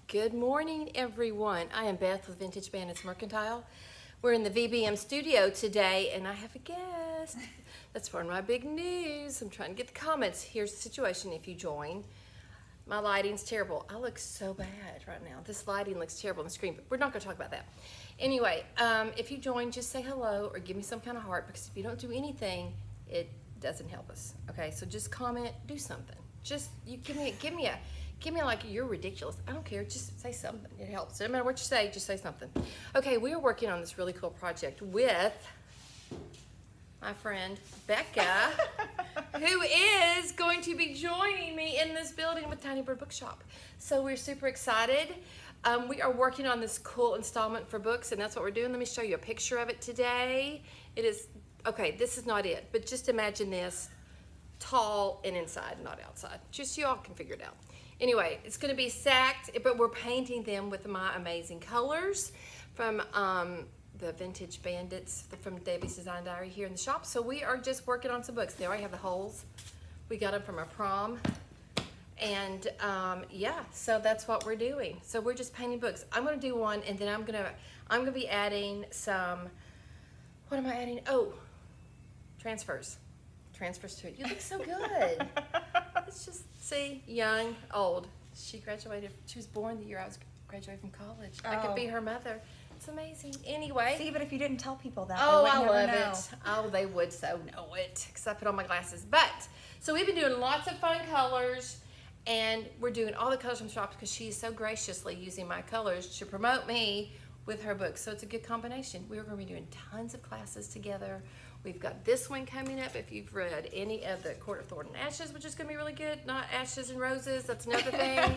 Good morning, everyone. I am Beth with Vintage Bandits Mercantile. We're in the VBM studio today, and I have a guest. That's part of my big news. I'm trying to get the comments. Here's the situation if you join. My lighting's terrible. I look so bad right now. This lighting looks terrible on the screen, but we're not going to talk about that. Anyway, if you join, just say hello or give me some kind of heart, because if you don't do anything, it doesn't help us. Okay, so just comment, do something. Just you give me like you're ridiculous. I don't care. Just say something. It helps. No matter what you say, just say something. Okay, we are working on this really cool project with my friend Becca, who is going to be joining me in this building with Tiny Bird Bookshop. So we're super excited. We are working on this cool installment for books, and that's what we're doing. Let me show you a picture of it today. It is, okay, this is not it, but just imagine this tall and inside, not outside. Just so y'all can figure it out. Anyway, it's going to be sacked, but we're painting them with my amazing colors from the Vintage Bandits from Debbie's Design Diary here in the shop. So we are just working on some books. They already have the holes. We got them from our prom. And yeah, so that's what we're doing. So we're just painting books. I'm going to do one, and then I'm going to be adding some, what am I adding? Oh, transfers to it. You look so good. It's just, see, young, old. She graduated, she was born the year I was graduating from college. I could be her mother. It's amazing. Anyway. See, but if you didn't tell people that, oh, they I would love never know. it. Oh, they would so know it, because I put on my glasses. But, so we've been doing lots of fun colors, and we're doing all the colors from the shop because she's so graciously using my colors to promote me with her books. So it's a good combination. We're going to be doing tons of classes together. We've got this one coming up if you've read any of the Court of Thorn and Ashes, which is going to be really good. Not Ashes and Roses, that's another thing.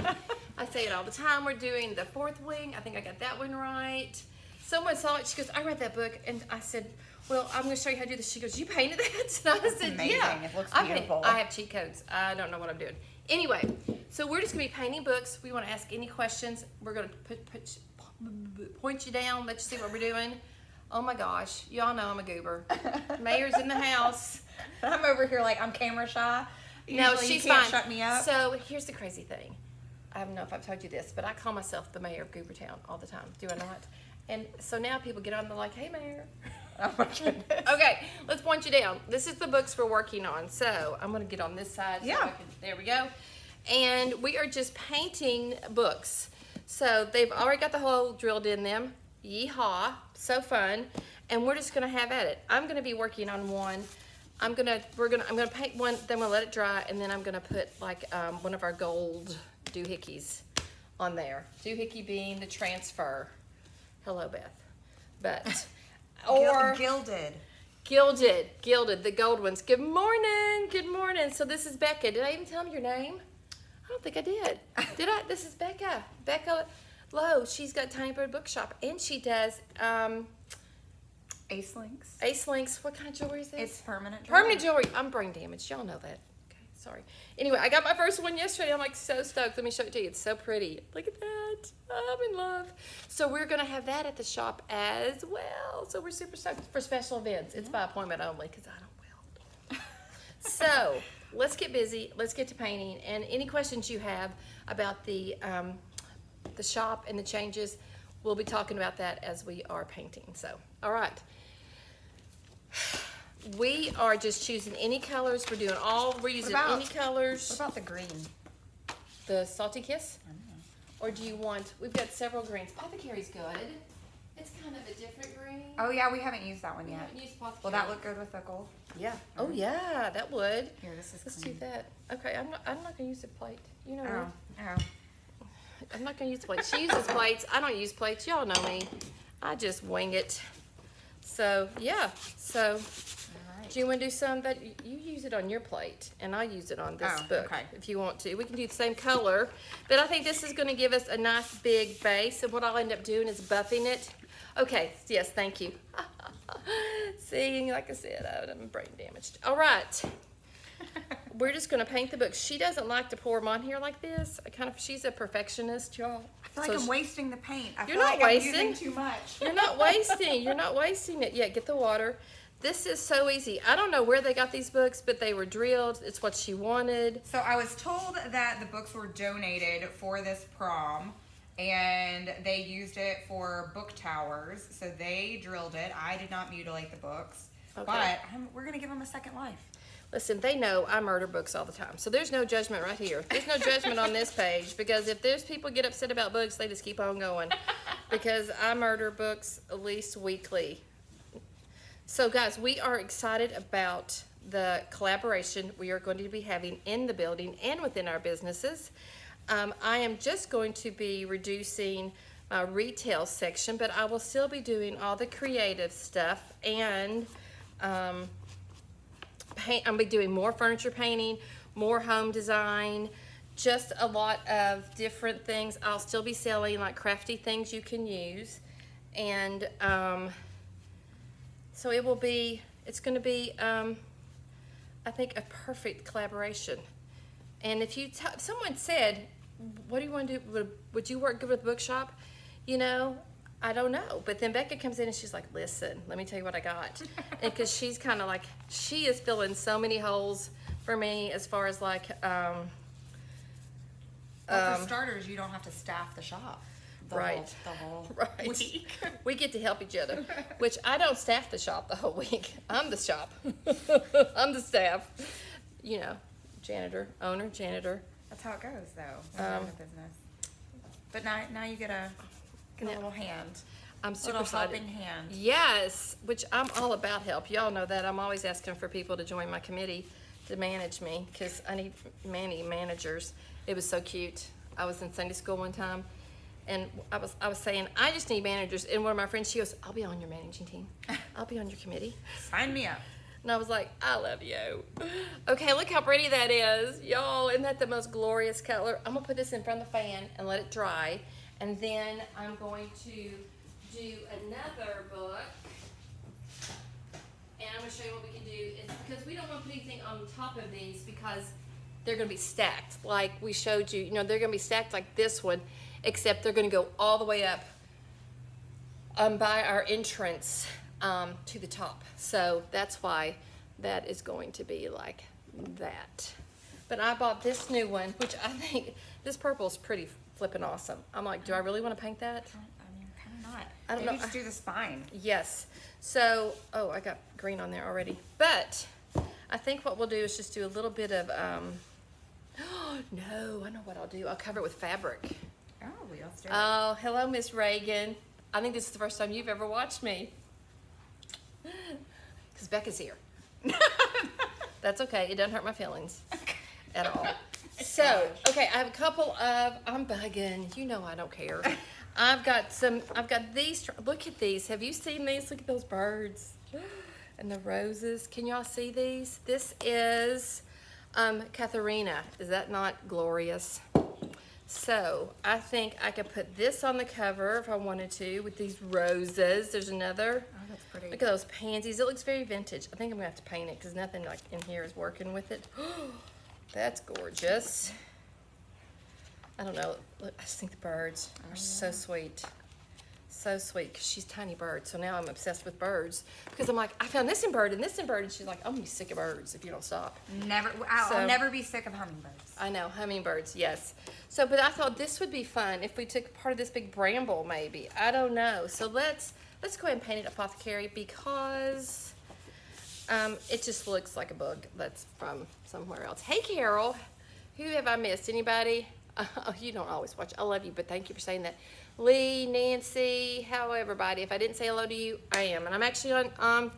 I say it all the time. We're doing The Fourth Wing. I think I got that one right. Someone saw it. She goes, I read that book. And I said, well, I'm going to show you how to do this. She goes, you painted that? And I said, amazing. Yeah. It looks beautiful. I have cheat codes. I don't know what I'm doing. Anyway, so we're just going to be painting books. We want to ask any questions. We're going to point you down, let you see what we're doing. Oh my gosh, y'all know I'm a goober. Mayor's in the house. I'm over here like I'm camera shy. No, Usually she's you can't fine. Shut me up. So here's the crazy thing. I don't know if I've told you this, but I call myself the mayor of Goobertown all the time. Do I not? And so now people get on, they're like, hey, mayor. Oh my goodness. Okay, let's point you down. This is the books we're working on. So I'm going to get on this side. Yeah. So there we go. And we are just painting books. So they've already got the hole drilled in them. Yeehaw, so fun. And we're just gonna have at it. I'm gonna be working on one. I'm gonna paint one, then we'll let it dry, and then I'm gonna put like one of our gold doohickeys on there. Doohickey being the transfer. Hello, Beth. But or gilded, the gold ones. Good morning. So this is Becca. Did I even tell them your name? I don't think I did. Did I? This is Becca. Becca Lowe. She's got Tiny Bird Bookshop, and she does Ace Links. Ace Links. What kind of jewelry is this? It's permanent jewelry. Permanent jewelry. I'm brain damaged. Y'all know that. Okay, sorry. Anyway, I got my first one yesterday. I'm like so stoked. Let me show it to you. It's so pretty. Look at that. I'm in love. So we're going to have that at the shop as well. So we're super stoked for special events. It's by appointment only because I don't weld. So let's get busy. Let's get to painting. And any questions you have about the shop and the changes, we'll be talking about that as we are painting. So, all right. We are just choosing any colors. We're using any colors. What about the green? The Salty Kiss? Or do you want, we've got several greens. Apothecary's good. It's kind of a different green. Oh yeah, we haven't used that one We yet. haven't used Apothecary. Will that look good with the gold? Yeah. Oh yeah, that would. Here, this is Let's clean. do that. Okay, I'm not gonna use a plate. You know me. Oh. I'm not gonna use plates. She uses plates. I don't use plates. Y'all know me. I just wing it. So yeah. So do you want to do some that you use it on your plate, and I use it on this book. Okay. If you want to, we can do the same color. But I think this is going to give us a nice big base, and what I'll end up doing is buffing it. Okay. Yes. Thank you. See, like I said, I'm brain damaged. All right. We're just going to paint the book. She doesn't like to pour them on here like this. She's a perfectionist, y'all. I feel like I'm wasting the paint. I You're feel not like wasting. I'm using too much. You're not wasting. You're not wasting it. Yeah, get the water. This is so easy. I don't know where they got these books, but they were drilled. It's what she wanted. So I was told that the books were donated for this prom. and they used it for book towers. So they drilled it. I did not mutilate the books, Okay. but We're gonna give them a second life. Listen, they know I murder books all the time. So there's no judgment right here. There's no judgment on this page, because if there's people get upset about books, they just keep on going. Because I murder books at least weekly. So guys, we are excited about the collaboration we are going to be having in the building and within our businesses. I am just going to be reducing my retail section, but I will still be doing all the creative stuff, and I'm be doing more furniture painting, more home design, just a lot of different things. I'll still be selling like crafty things you can use, and so it's going to be, I think, a perfect collaboration. And if someone said, what do you want to do? Would you work good with a bookshop? You know, I don't know. But then Becca comes in and she's like, listen, let me tell you what I got. And because she's kind of like, she is filling so many holes for me as far as like, well, for starters, you don't have to staff the shop. Right. The whole Right. week. We get to help each other, which I don't staff the shop the whole week. I'm the shop. I'm the staff. You know, owner, janitor. That's how it goes, though, when you're in the business. But now you get a little hand. I'm super Little excited. helping hand. Yes, which I'm all about help. Y'all know that. I'm always asking for people to join my committee to manage me, because I need many managers. It was so cute. I was in Sunday school one time, and I was saying, I just need managers. And one of my friends, she goes, I'll be on your managing team. I'll be on your committee. Sign me up. And I was like, I love you. Okay, look how pretty that is. Y'all, isn't that the most glorious color? I'm going to put this in front of the fan and let it dry. And then I'm going to do another book. And I'm going to show you what we can do. It's because we don't want to put anything on top of these, because they're going to be stacked. Like we showed you, they're going to be stacked like this one, except they're going to go all the way up by our entrance to the top. So that's why that is going to be like that. But I bought this new one, which I think this purple is pretty flippin' awesome. I'm like, do I really want to paint that? I mean, kind of not. I don't Maybe know. just do the spine. Yes. So, oh, I got green on there already. But I think what we'll do is just do a little bit of, no, I know what I'll do. I'll cover it with fabric. Oh, let's do it. Oh, hello, Miss Reagan. I think this is the first time you've ever watched me. Because Becca's here. That's okay. It doesn't hurt my feelings at all. So, okay, I have a couple of, I'm bugging. You know I don't care. I've got these. Look at these. Have you seen these? Look at those birds. And the roses. Can y'all see these? This is Katharina. Is that not glorious? So I think I could put this on the cover if I wanted to with these roses. There's another. Oh, that's pretty. Look at those pansies. It looks very vintage. I think I'm gonna have to paint it because nothing like in here is working with it. That's gorgeous. I don't know. Look, I just think the birds are so sweet. So sweet, because she's a tiny bird. So now I'm obsessed with birds because I'm like, I found this in bird and this in bird. And she's like, I'm gonna be sick of birds if you don't stop. I'll never be sick of hummingbirds. I know, hummingbirds, yes. So, but I thought this would be fun if we took part of this big bramble, maybe. I don't know. So let's go ahead and paint it apothecary because it just looks like a book that's from somewhere else. Hey, Carol, who have I missed? Anybody? Oh, you don't always watch. I love you, but thank you for saying that. Lee, Nancy, hello, everybody. If I didn't say hello to you, I am. And I'm actually on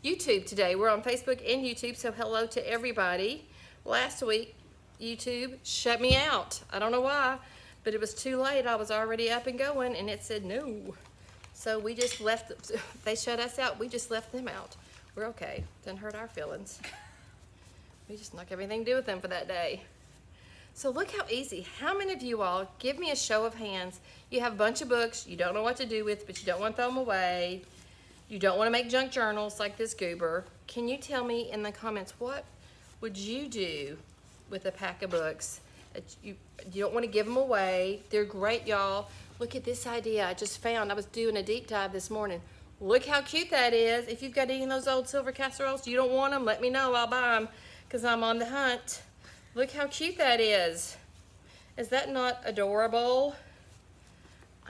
YouTube today. We're on Facebook and YouTube, so hello to everybody. Last week, YouTube shut me out. I don't know why, but it was too late. I was already up and going, and it said no. So we just left. They shut us out. We just left them out. We're okay. Doesn't hurt our feelings. We just not have anything to do with them for that day. So look how easy. How many of you all, give me a show of hands, you have a bunch of books you don't know what to do with, but you don't want to throw them away. You don't want to make junk journals like this goober. Can you tell me in the comments, what would you do with a pack of books? That you don't want to give them away. They're great, y'all. Look at this idea I just found. I was doing a deep dive this morning. Look how cute that is. If you've got any of those old silver casseroles, you don't want them, let me know. I'll buy them because I'm on the hunt. Look how cute that is. Is that not adorable?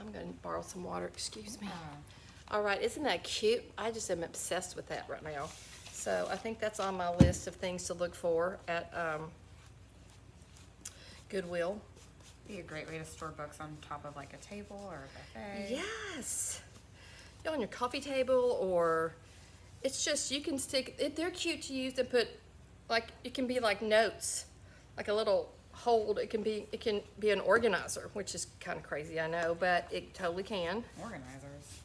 I'm gonna borrow some water, excuse me. Oh. All right, isn't that cute? I just am obsessed with that right now. So I think that's on my list of things to look for at Goodwill. Be a great way to store books on top of like a table or a buffet. Yes. On your coffee table, or it's just, you can stick, they're cute to use and put, like, it can be like notes, like a little hold. It can be an organizer, which is kind of crazy, I know, but it totally can. Organizers.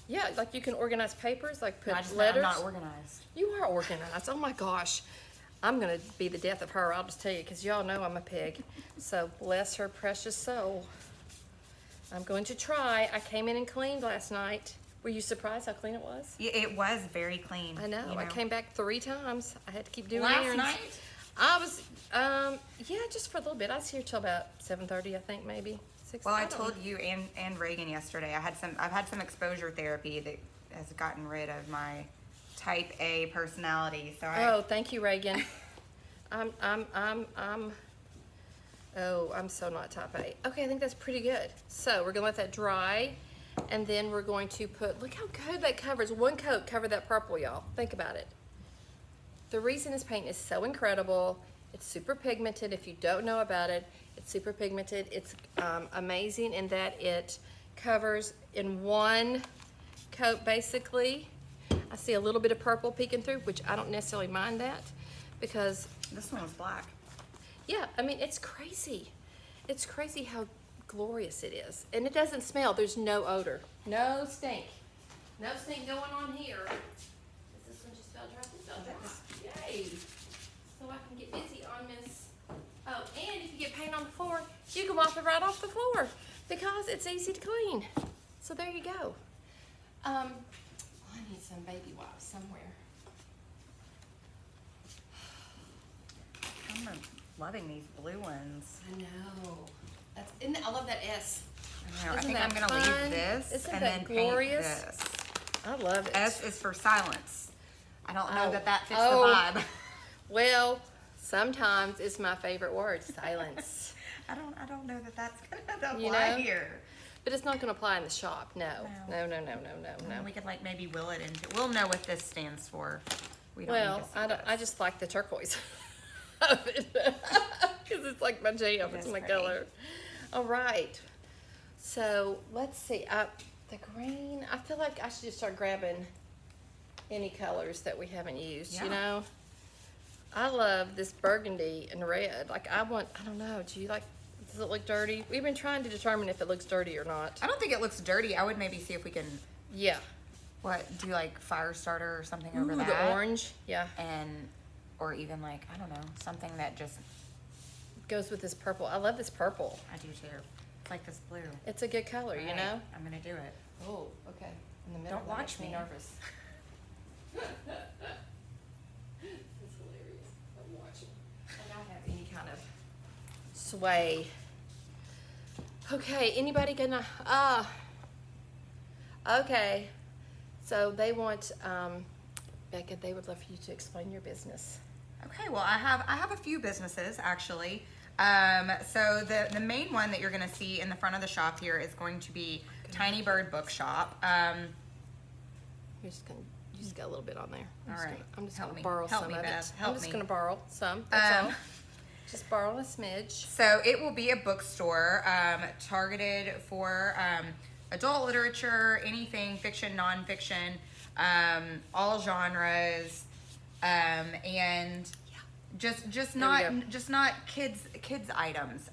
Yeah, like you can organize papers, like put No, I just letters. I'm not organized. You are organized. Oh my gosh. I'm going to be the death of her, I'll just tell you, because y'all know I'm a pig. So bless her precious soul. I'm going to try. I came in and cleaned last night. Were you surprised how clean it was? Yeah, it was very clean. I know. you I came back 3 times. I had to keep doing last errands. night. I was, yeah, just for a little bit. I was here till about 7:30, I think, maybe 6. Well, I don't told know. you and Reagan yesterday. I've had some exposure therapy that has gotten rid of my type A personality. So Oh, thank you, Reagan. I'm so not type A. Okay, I think that's pretty good. So we're gonna let that dry, and then we're going to put, look how good that covers. One coat covered that purple, y'all. Think about it. The reason this paint is so incredible, it's super pigmented. If you don't know about it, it's super pigmented. It's amazing in that it covers in one coat, basically. I see a little bit of purple peeking through, which I don't necessarily mind that, because this one was black. yeah, I mean, it's crazy. It's crazy how glorious it is. And it doesn't smell. There's no odor. No stink. No stink going on here. Is this one just fell dry? This fell dry. Yay. So I can get busy on this. Oh, and if you get paint on the floor, you can mop it right off the floor because it's easy to clean. So there you go. I need some baby wipes somewhere. I'm loving these blue ones. I know. I love that S. I know. I Isn't think I'm that gonna fun? leave this Isn't and that then glorious? paint this. I love it. S is for silence. I don't know Oh. that fits Oh. the vibe. Well, sometimes it's my favorite word, silence. I don't know that that's gonna apply You know? here. But it's not going to apply in the shop. No. No. No. We could like maybe will it into. We'll know what this stands for. We don't Well, need to see I this. just like the turquoise of it because it's like my jam. It's is my pretty. color. All right. So let's see. The green. I feel like I should just start grabbing any colors that we haven't used. You Yeah. know. I love this burgundy and red. Like I don't know. Do you like? Does it look dirty? We've been trying to determine if it looks dirty or not. I don't think it looks dirty. I would maybe see if we can Yeah. do like fire starter or something over Ooh, that. the orange. Yeah. And or even like I don't know something that just Goes with this purple. I love this purple. I do too. It's like this blue. It's a good color, you Right, know? I'm gonna do it. Oh, okay. In the middle, Don't that watch makes me me. nervous. It's hilarious. Don't watch me. And I have any kind of sway. Okay, anybody gonna, okay. So they want, Becca, they would love for you to explain your business. Okay, well I have a few businesses actually. So the main one that you're gonna see in the front of the shop here is going to be Tiny Bird Bookshop. You just got a little bit on there. All right. I'm just Help gonna me. borrow Help some me, of Beth. it. Help I'm just me. gonna borrow some, that's all. Um, Just borrow a smidge. So it will be a bookstore targeted for adult literature, anything fiction, nonfiction, all genres, and just not go. kids items.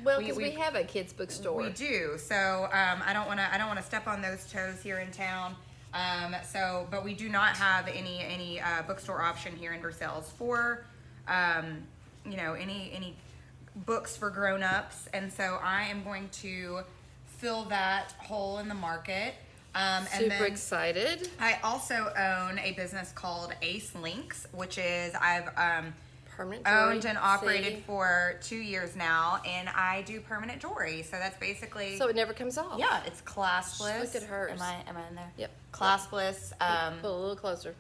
Well, because we have a kids bookstore. We do. So I don't want to step on those toes here in town. But we do not have any bookstore option here in Versailles for any books for grown-ups, and so I am going to fill that hole in the market. And Super then excited. I also own a business called Ace Links, which is I've Permanent jewelry. owned and operated See? for 2 years now, and I do permanent jewelry. So that's basically So it never comes off. yeah, it's claspless. Look at hers. Am I in there? Yep. Claspless. Put a little closer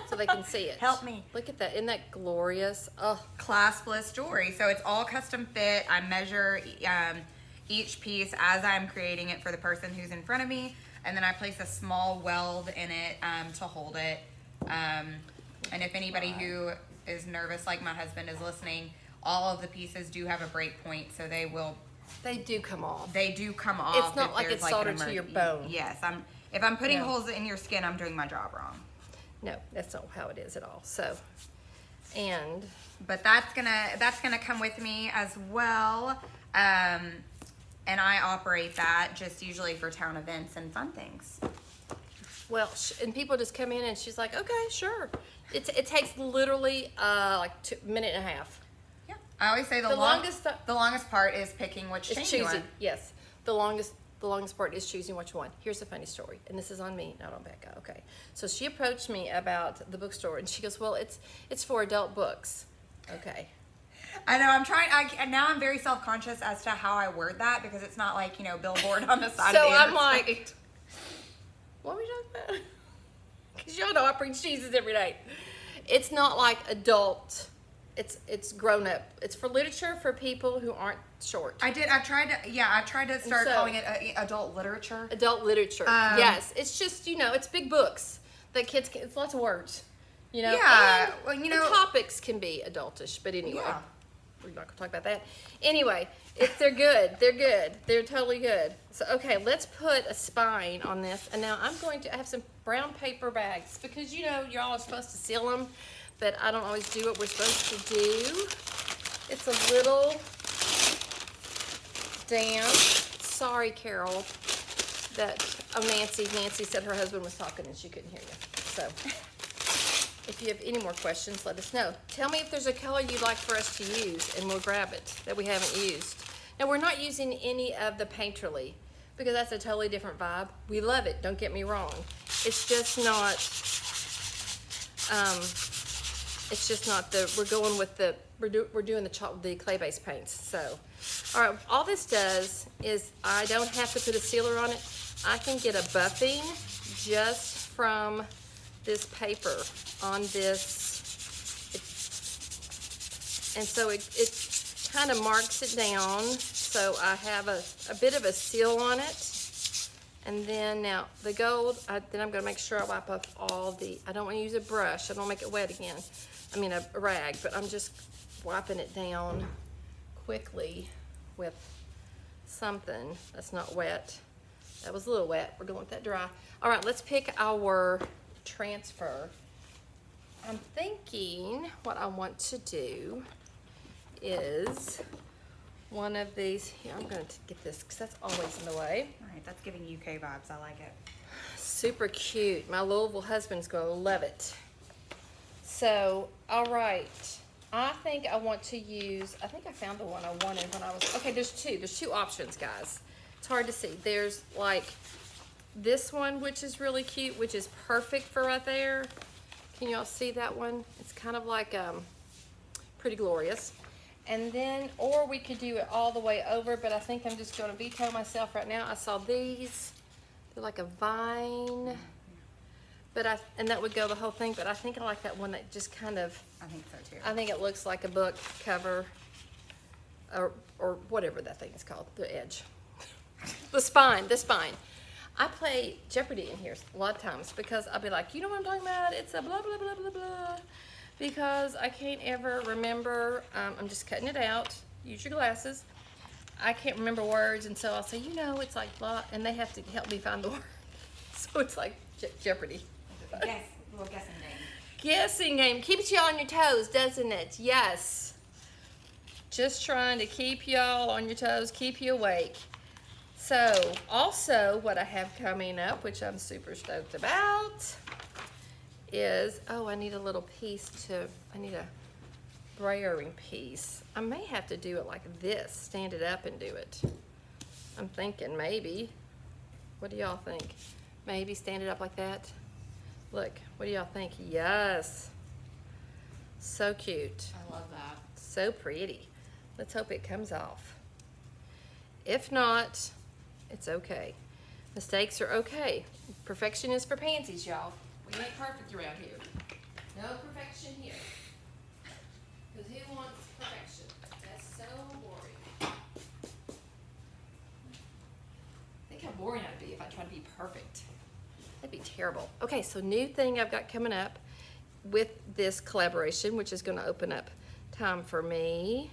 so they can see it. Help me. Look at that. Isn't that glorious? Oh, Claspless jewelry. So it's all custom fit. I measure each piece as I'm creating it for the person who's in front of me, and then I place a small weld in it to hold it. And if anybody who is nervous, like my husband is listening, all of the pieces do have a break point, so they do come off. They do come off. It's not if like there's, it's soldered to an your emer- bone. Yes, if I'm putting No. holes in your skin, I'm doing my job wrong. No, that's not how it is at all. So, and But that's gonna come with me as well. And I operate that just usually for town events and fun things. well, and people just come in and she's like, okay, sure. It takes literally like a minute and a half. Yeah, I always say The longest- the longest part is picking which It's chain you choosing. want. Yes, the longest part is choosing what you want. Here's a funny story, and this is on me, not on Becca. Okay, so she approached me about the bookstore, and she goes, "Well, it's for adult books." Okay. I know. Now I'm very self-conscious as to how I word that because it's not like billboard on the side So of the I'm interstate. like, what are we talking about? Because y'all know I preach Jesus every day. It's not like adult. It's grown up. It's for literature for people who aren't short. I tried to start so- calling it adult literature. Adult literature. Yes, it's just it's big books that kids can. It's lots of words. Yeah, and well, the topics can be adultish, but anyway, Yeah. we're not gonna talk about that. Anyway, they're good. They're good. They're totally good. So okay, let's put a spine on this, and now I'm going to have some brown paper bags because y'all are supposed to seal them, but I don't always do what we're supposed to do. It's a little damp. Sorry, Carol. Nancy said her husband was talking and she couldn't hear you. So. If you have any more questions, let us know. Tell me if there's a color you'd like for us to use, and we'll grab it that we haven't used. Now, we're not using any of the Painterly because that's a totally different vibe. We love it, don't get me wrong. It's just not, we're going with we're doing the clay-based paints. So, all right, all this does is I don't have to put a sealer on it. I can get a buffing just from this paper on this, and so it kind of marks it down, so I have a bit of a seal on it. And then now the gold, then I'm going to make sure I wipe off I don't want to use a brush, I don't make it wet again, a rag, but I'm just wiping it down quickly with something that's not wet. That was a little wet, we're going with that dry. All right, let's pick our transfer. I'm thinking what I want to do is one of these here. I'm going to get this because that's always in the way. All right, that's giving UK vibes. I like it. Super cute. My Louisville husband's going to love it. So, all right. I think I want to use, I think I found the one I wanted when I was, okay, there's two options, guys. It's hard to see. There's like this one, which is really cute, which is perfect for right there. Can y'all see that one? It's kind of like Pretty Glorious. And then, or we could do it all the way over, but I think I'm just going to veto myself right now. I saw these. They're like a vine. And that would go the whole thing, but I think I like that one that just kind of, I think so too. I think it looks like a book cover or whatever that thing is called, the edge. The spine. I play Jeopardy in here a lot of times because I'll be like, you know what I'm talking about? It's a blah, blah, blah, blah, blah. Because I can't ever remember, I'm just cutting it out. Use your glasses. I can't remember words, and so I'll say, it's like blah, and they have to help me find the word. So it's like Jeopardy. Yes, little guessing game. Guessing game. Keeps you on your toes, doesn't it? Yes. Just trying to keep y'all on your toes, keep you awake. So, also what I have coming up, which I'm super stoked about, is, I need a little piece I need a brayering piece. I may have to do it like this, stand it up and do it. I'm thinking maybe. What do y'all think? Maybe stand it up like that? Look, what do y'all think? Yes. So cute. I love that. So pretty. Let's hope it comes off. If not, it's okay. Mistakes are okay. Perfection is for pansies, y'all. We ain't perfect around here. No perfection here. Because who wants perfection? That's so boring. boring I'd be if I tried to be perfect. That'd be terrible. Okay, so new thing I've got coming up with this collaboration, which is gonna open up time for me,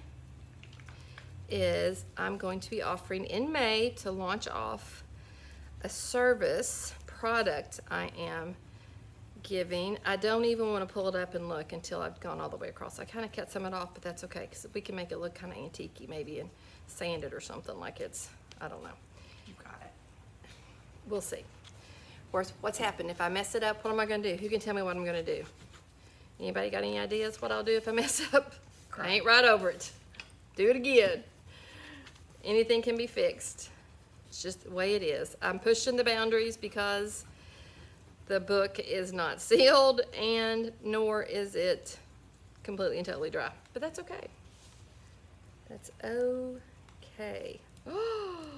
is I'm going to be offering in May to launch off a service product I am giving. I don't even want to pull it up and look until I've gone all the way across. I kind of cut some of it off, but that's okay because we can make it look kind of antique-y maybe and sand it or something like it's, I don't know. You got it. We'll see. What's happened? If I mess it up, what am I going to do? Who can tell me what I'm going to do? Anybody got any ideas what I'll do if I mess up? I ain't right over it. Do it again. Anything can be fixed. It's just the way it is. I'm pushing the boundaries because the book is not sealed and nor is it completely and totally dry. But that's okay. That's okay. Oh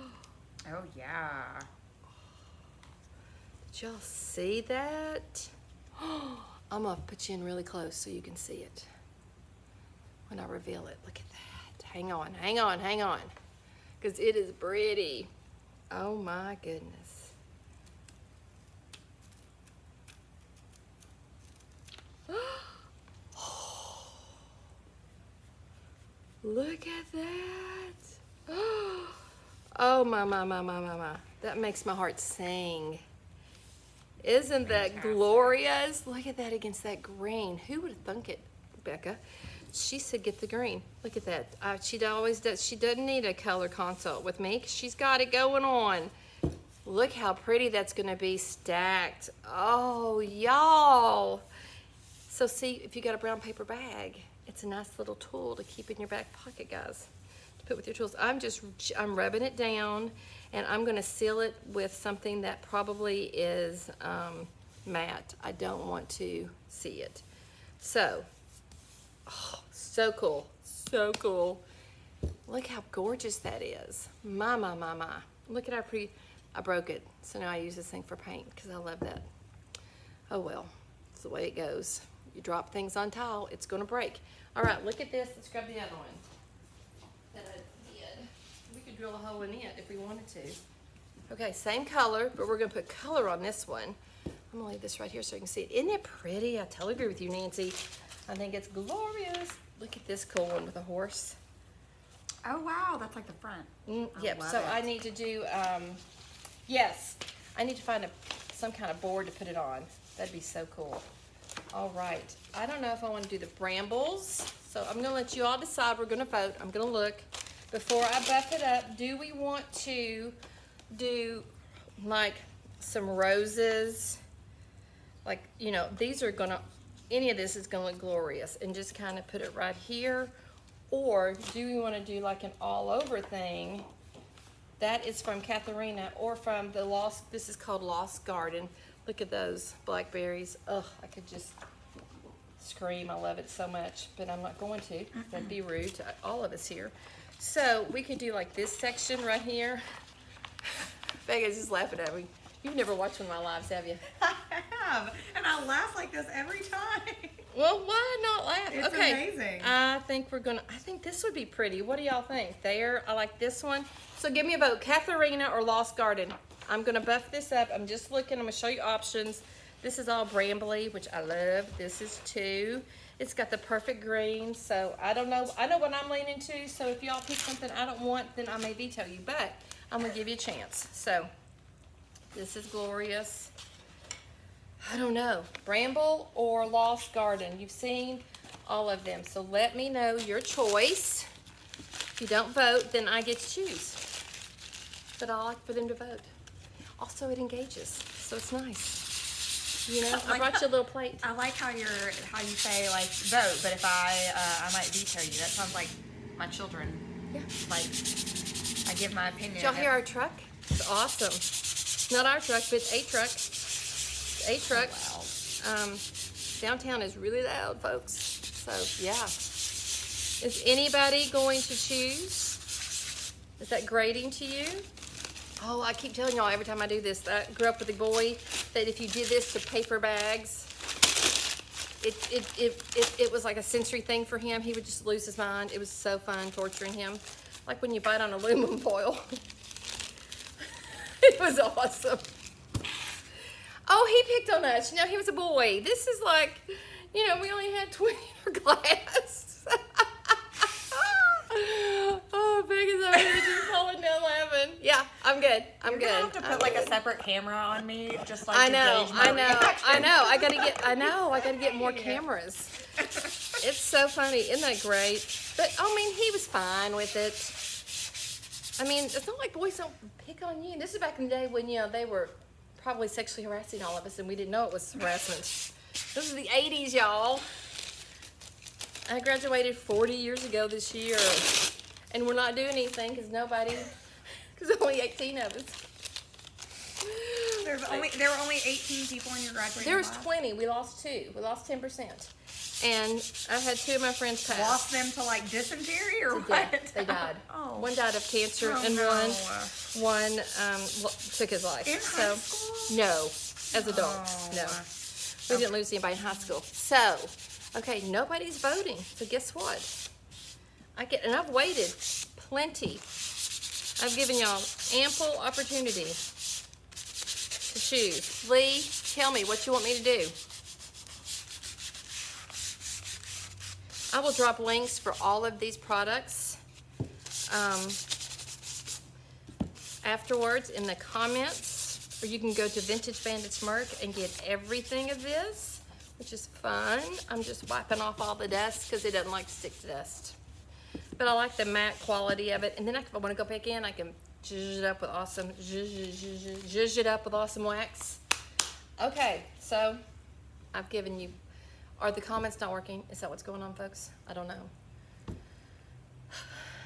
yeah. Did y'all see that? I'm gonna put you in really close so you can see it when I reveal it. Look at that. Hang on, hang on, hang on. Because it is pretty. Oh my goodness. Look at that. Oh my. That makes my heart sing. Isn't that glorious? Look at that against that green. Who would have thunk it, Becca? She said get the green. Look at that. She always does. She doesn't need a color consult with me 'cause she's got it going on. Look how pretty that's going to be stacked. Oh, y'all. So see, if you got a brown paper bag, it's a nice little tool to keep in your back pocket, guys, to put with your tools. I'm rubbing it down, and I'm going to seal it with something that probably is matte. I don't want to see it. So, oh, so cool. So cool. Look how gorgeous that is. My. Look at how pretty. I broke it, so now I use this thing for paint because I love that. Oh well, it's the way it goes. You drop things on tile, it's gonna break. All right, look at this. Let's grab the other one that I did. We could drill a hole in it if we wanted to. Okay, same color, but we're gonna put color on this one. I'm gonna leave this right here so you can see it. Isn't it pretty? I totally agree with you, Nancy. I think it's glorious. Look at this cool one with a horse. Oh wow, that's like the front. Yep, love so it. I need to do, yes, I need to find some kind of board to put it on. That'd be so cool. All right, I don't know if I want to do the brambles, so I'm gonna let you all decide. We're gonna vote. I'm gonna look. Before I buff it up, do we want to do like some roses? Like, you know, these are gonna, any of this is gonna look glorious, and just kind of put it right here. Or do we want to do like an all over thing? That is from Katharina or from the Lost, this is called Lost Garden. Look at those blackberries. Ugh, I could just scream. I love it so much, but I'm not going to. That'd be rude to all of us here. So we could do like this section right here. Becca's just laughing at me. You've never watched one of my lives, have you? I have, and I laugh like this every time. Well, why not laugh? It's okay. amazing. I think this would be pretty. What do y'all think? There, I like this one. So give me a vote, Katharina or Lost Garden. I'm gonna buff this up. I'm just looking, I'm gonna show you options. This is all brambly, which I love. This is 2. It's got the perfect green, so I don't know. I know what I'm leaning to, so if y'all pick something I don't want, then I may veto you, but I'm gonna give you a chance. So this is glorious. I don't know, bramble or Lost Garden. You've seen all of them, so let me know your choice. If you don't vote, then I get to choose. But I like for them to vote. Also, it engages, so it's nice. You know, I brought you a little plate. I like how you say like vote, but if I might veto you. That sounds like my children. Yeah. Like I give my opinion. Did y'all hear our truck? It's awesome. Not our truck, but it's a truck. A truck. Wow. Downtown is really loud, folks. So yeah. Is anybody going to choose? Is that grating to you? Oh, I keep telling y'all every time I do this. I grew up with a boy that if you did this to paper bags, it was like a sensory thing for him. He would just lose his mind. It was so fun torturing him. Like when you bite on aluminum foil. was awesome. Oh, he picked on us. You know, he was a boy. This is like, you know, we only had 20 in our class. Oh, Megan's over here just falling down laughing. Yeah, I'm good. I'm You're good. gonna have to I'm put like good. a separate camera on me, just like I to know, gauge my I know, reaction. I know. I gotta get more cameras. It's so funny, isn't that great? But I mean, he was fine with it. I mean, it's not like boys don't pick on you. This is back in the day when, you know, they were probably sexually harassing all of us and we didn't know it was harassment. This is the 80s, y'all. I graduated 40 years ago this year, and we're not doing anything because only 18 of us. There were only 18 people in your graduating There was class. 20. We lost 2. We lost 10%. And I had 2 of my friends pass. Lost them to like dysentery or Yeah, what? they died. Oh. One died of cancer, Oh, and no. one took his life. In high school? No, as adults, Oh. no. We didn't lose anybody in high school. So, okay, nobody's voting. So guess what? And I've waited plenty. I've given y'all ample opportunity to choose. Lee, tell me what you want me to do. I will drop links for all of these products afterwards in the comments, or you can go to Vintage Bandits Merch and get everything of this, which is fun. I'm just wiping off all the dust because it doesn't like to stick to dust. But I like the matte quality of it. And then if I want to go back in, I can zhuzh it up with awesome wax. Okay, so I've given you. Are the comments not working? Is that what's going on, folks? I don't know. I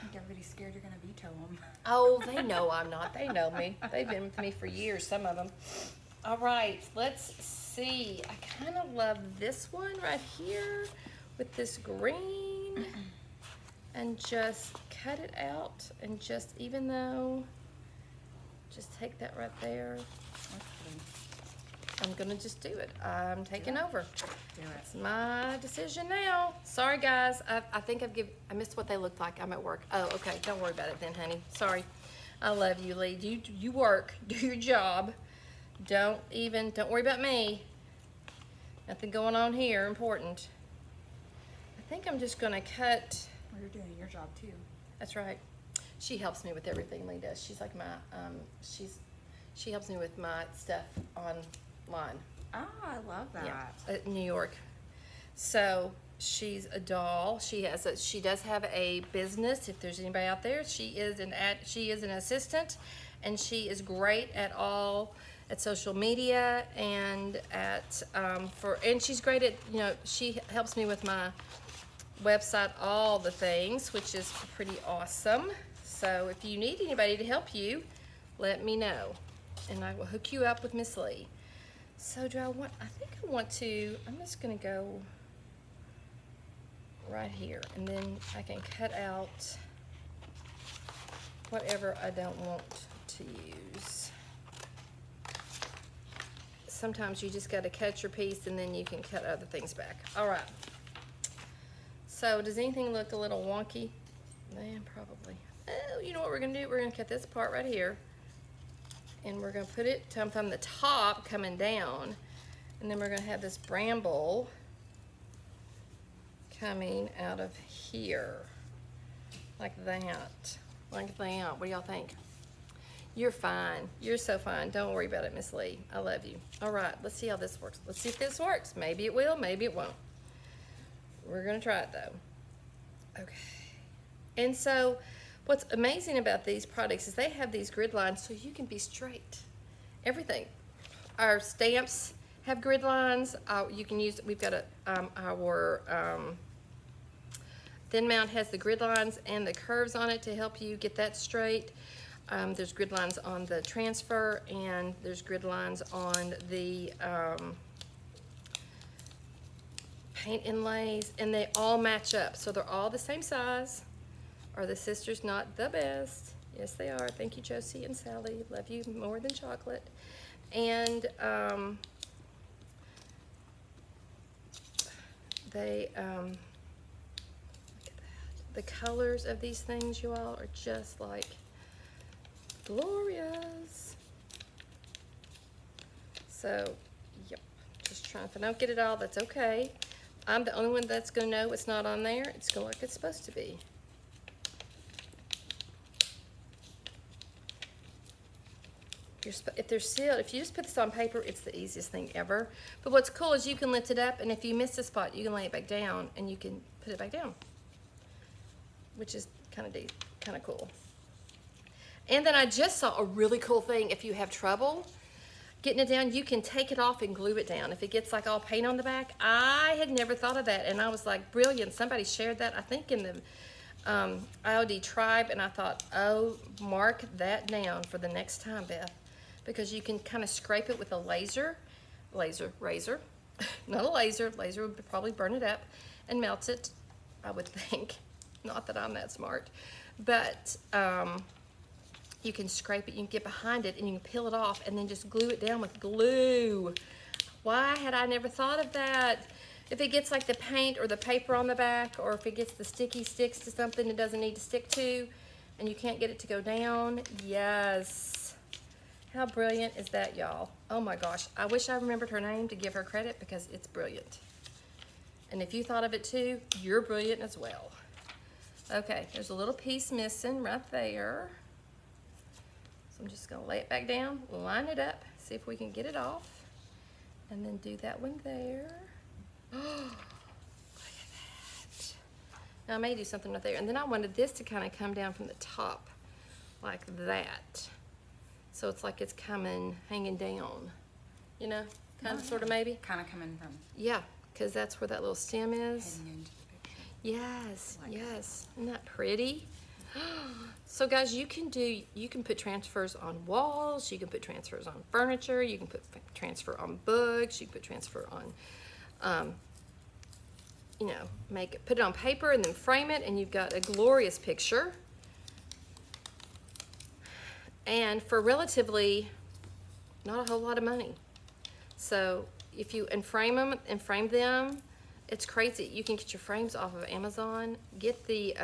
think everybody's scared you're gonna veto them. Oh, they know I'm not. They know me. They've been with me for years, some of them. All right, let's see. I kind of love this one right here with this green. And just cut it out. And just, even though, just take that right there. I'm gonna just do it. I'm taking over. Do it. It's my decision now. Sorry, guys. I think I missed what they looked like. I'm at work. Oh, okay. Don't worry about it then, honey. Sorry. I love you, Lee. You work. Do your job. Don't worry about me. Nothing going on here important. I think I'm just gonna cut. Well, you're doing your job too. That's right. She helps me with everything Lee does. She's like my, she helps me with my stuff online. Oh, I love that. Yeah, New York. So she's a doll. She does have a business. If there's anybody out there, she is an assistant, and she is great at social media and and she's great at, you know, she helps me with my website, all the things, which is pretty awesome. So if you need anybody to help you, let me know, and I will hook you up with Miss Lee. So I'm just gonna go right here, and then I can cut out whatever I don't want to use. Sometimes you just gotta cut your piece and then you can cut other things back. All right. So does anything look a little wonky? Man, probably. Oh, you know what we're gonna do? We're gonna cut this part right here. And we're gonna put it from the top coming down. And then we're gonna have this bramble coming out of here. Like that. Like that. What do y'all think? You're fine. You're so fine. Don't worry about it, Miss Lee. I love you. All right, let's see how this works. Let's see if this works. Maybe it will, maybe it won't. We're gonna try it though. Okay. And so what's amazing about these products is they have these grid lines so you can be straight. Everything. Our stamps have grid lines. You can use, we've got our thin mount has the grid lines and the curves on it to help you get that straight. There's grid lines on the transfer, and there's grid lines on the paint inlays, and they all match up. So they're all the same size. Are the sisters not the best? Yes, they are. Thank you, Josie and Sally. Love you more than chocolate. And look at that. The colors of these things, you all, are just like glorious. So, yep, just trying, if I don't get it all, that's okay. I'm the only one that's gonna know what's not on there. It's gonna look like it's supposed to be. If they're sealed, if you just put this on paper, it's the easiest thing ever. But what's cool is you can lift it up, and if you miss a spot, you can lay it back down, and you can put it back down, which is kind of cool. And then I just saw a really cool thing. If you have trouble getting it down, you can take it off and glue it down. If it gets like all paint on the back, I had never thought of that, and I was like, brilliant. Somebody shared that, I think, in the IOD tribe, and I thought, oh, mark that down for the next time, Beth, because you can kind of scrape it with a razor, not a laser would probably burn it up and melt it, I would think. Not that I'm that smart, but you can scrape it, you can get behind it, and you can peel it off and then just glue it down with glue. Why had I never thought of that? If it gets like the paint or the paper on the back, or if it gets the sticky sticks to something it doesn't need to stick to, and you can't get it to go down, yes. How brilliant is that, y'all? Oh my gosh, I wish I remembered her name to give her credit, because it's brilliant. And if you thought of it too, you're brilliant as well. Okay, there's a little piece missing right there. So I'm just gonna lay it back down, line it up, see if we can get it off, and then do that one there. Oh, look at that. Now I may do something right there, and then I wanted this to kind of come down from the top like that. So it's like it's coming, hanging down, you know, kind of, sort of, maybe. Kind of coming from. Yeah, because that's where that little stem is. Heading into the picture. Yes, Like yes. Isn't that pretty? So guys, you can put transfers on walls, you can put transfers on furniture, you can put transfer on books, you can put transfer on, you know, put it on paper and then frame it, and you've got a glorious picture. And for relatively not a whole lot of money. So if you frame them, it's crazy. You can get your frames off of Amazon. Get the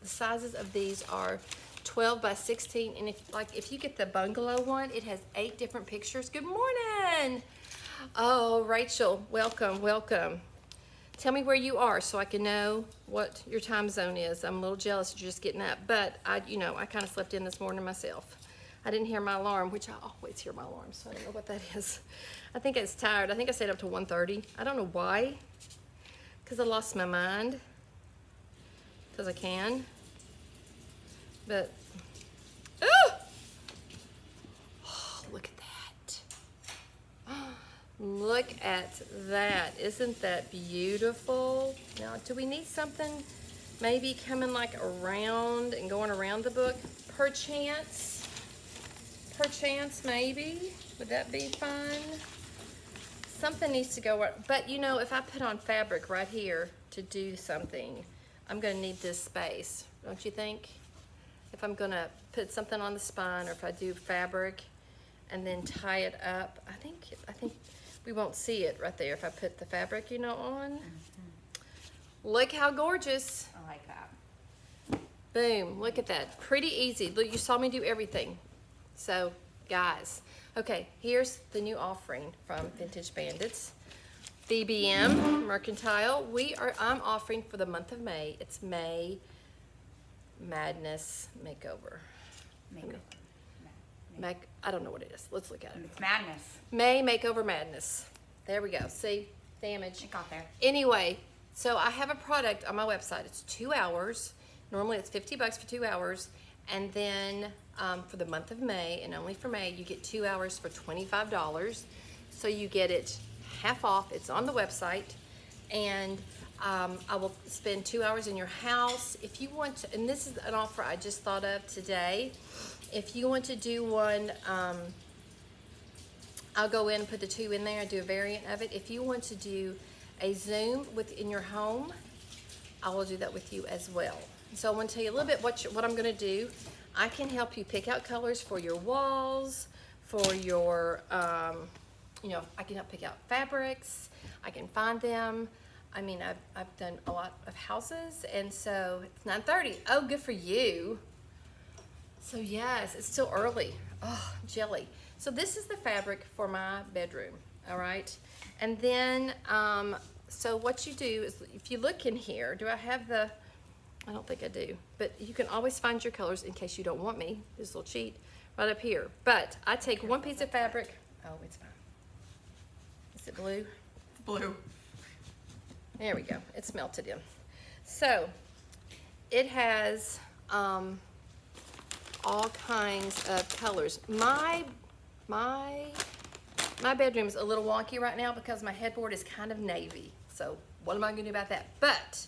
sizes of these are 12 by 16, and if you get the bungalow one, it has 8 different pictures. Good morning. Oh, Rachel, welcome, welcome. Tell me where you are so I can know what your time zone is. I'm a little jealous that you're just getting up, but I kind of slept in this morning myself. I didn't hear my alarm, which I always hear my alarm, so I don't know what that is. I think I was tired. I think I stayed up to 1:30. I don't know why, because I lost my mind, because I can, but, oh, look at that. Look at that. Isn't that beautiful? Now, do we need something maybe coming like around and going around the book? Perchance, maybe. Would that be fun? Something needs to go, but you know, if I put on fabric right here to do something, I'm gonna need this space, don't you think? If I'm gonna put something on the spine, or if I do fabric and then tie it up, I think we won't see it right there if I put the fabric, on. Mm-hmm. Look how gorgeous. I like that. Boom, look at that. Pretty easy. Look, you saw me do everything. So, guys, okay, here's the new offering from Vintage Bandits. VBM Mercantile. I'm offering for the month of May. It's May Madness Makeover. I don't know what it is. Let's look at it. It's madness. May Makeover Madness. There we go. See? Damage. It got there. Anyway, so I have a product on my website. It's 2 hours. Normally it's $50 for 2 hours. And then for the month of May, and only for May, you get 2 hours for $25. So you get it half off. It's on the website. And I will spend 2 hours in your house. If you want to, and this is an offer I just thought of today. If you want to do one, I'll go in and put the 2 in there and do a variant of it. If you want to do a Zoom within your home, I will do that with you as well. So I want to tell you a little bit what I'm going to do. I can help you pick out colors for your walls, for your, I can help pick out fabrics. I can find them. I mean, I've done a lot of houses, and so it's 9:30. Oh, good for you. So yes, it's still early. Oh, jelly. So this is the fabric for my bedroom, all right? And then, so what you do is, if you look in here, do I have the, I don't think I do, but you can always find your colors in case you don't want me, this little cheat, right up here. But I take one piece of fabric, oh, it's fine. Is it blue? Blue. There we go, it's melted in. So, it has, all kinds of colors. My bedroom's a little wonky right now because my headboard is kind of navy. So what am I gonna do about that? But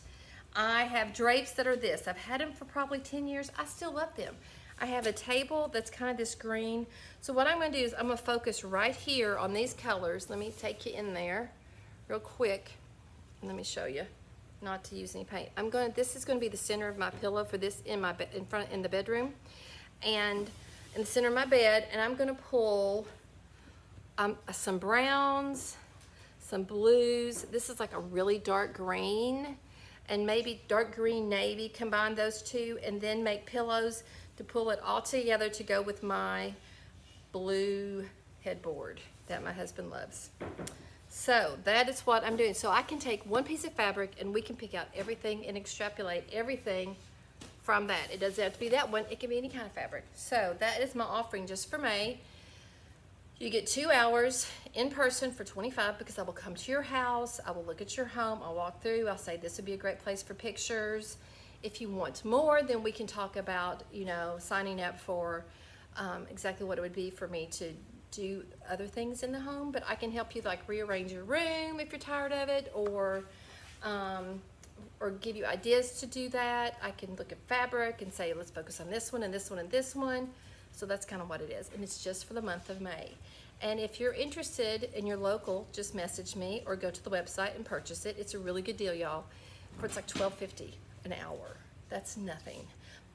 I have drapes that are this. I've had them for probably 10 years. I still love them. I have a table that's kind of this green. So what I'm gonna do is I'm gonna focus right here on these colors. Let me take you in there real quick. And let me show you, not to use any paint. This is gonna be the center of my pillow for this in the bedroom. And in the center of my bed, and I'm gonna pull some browns, some blues. This is like a really dark green, and maybe dark green navy, combine those two, and then make pillows to pull it all together to go with my blue headboard that my husband loves. So that is what I'm doing. So I can take one piece of fabric and we can pick out everything and extrapolate everything from that. It doesn't have to be that one, it can be any kind of fabric. So that is my offering just for May. You get 2 hours in person for $25 because I will come to your house, I will look at your home, I'll walk through, I'll say this would be a great place for pictures. If you want more, then we can talk about, you know, signing up for exactly what it would be for me to do other things in the home, but I can help you like rearrange your room if you're tired of it, or give you ideas to do that. I can look at fabric and say, let's focus on this one and this one and this one. So that's kind of what it is, and it's just for the month of May. And if you're interested and you're local, just message me or go to the website and purchase it. It's a really good deal, y'all. It's like $12.50 an hour. That's nothing.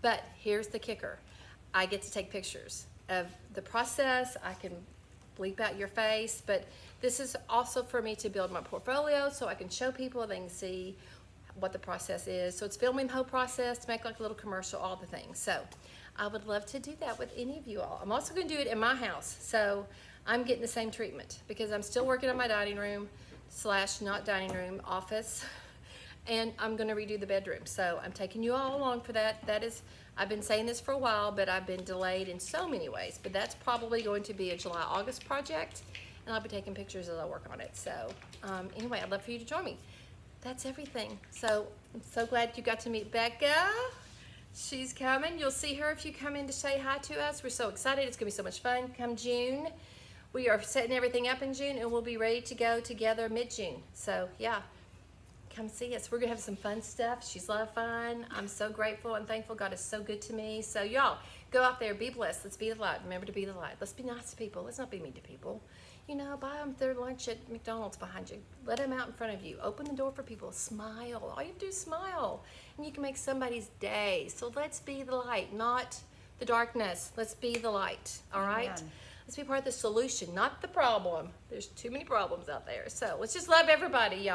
But here's the kicker. I get to take pictures of the process. I can bleep out your face, but this is also for me to build my portfolio so I can show people, they can see what the process is. So it's filming the whole process to make like a little commercial, all the things. So I would love to do that with any of you all. I'm also gonna do it in my house. So I'm getting the same treatment because I'm still working on my dining room / not dining room office. And I'm gonna redo the bedroom. So I'm taking you all along for that. I've been saying this for a while, but I've been delayed in so many ways. But that's probably going to be a July, August project. And I'll be taking pictures as I work on it. So anyway, I'd love for you to join me. That's everything. So I'm so glad you got to meet Becca. She's coming. You'll see her if you come in to say hi to us. We're so excited. It's gonna be so much fun come June. We are setting everything up in June and we'll be ready to go together mid-June. So yeah, come see us. We're gonna have some fun stuff. She's a lot of fun. I'm so grateful and thankful. God is so good to me. So y'all, go out there, be blessed. Let's be the light. Remember to be the light. Let's be nice to people. Let's not be mean to people. You know, buy them their lunch at McDonald's behind you. Let them out in front of you. Open the door for people. Smile. All you have to do is smile. And you can make somebody's day. So let's be the light, not the darkness. Let's be the light, all right? Amen. Let's be part of the solution, not the problem. There's too many problems out there. So let's just love everybody, y'all.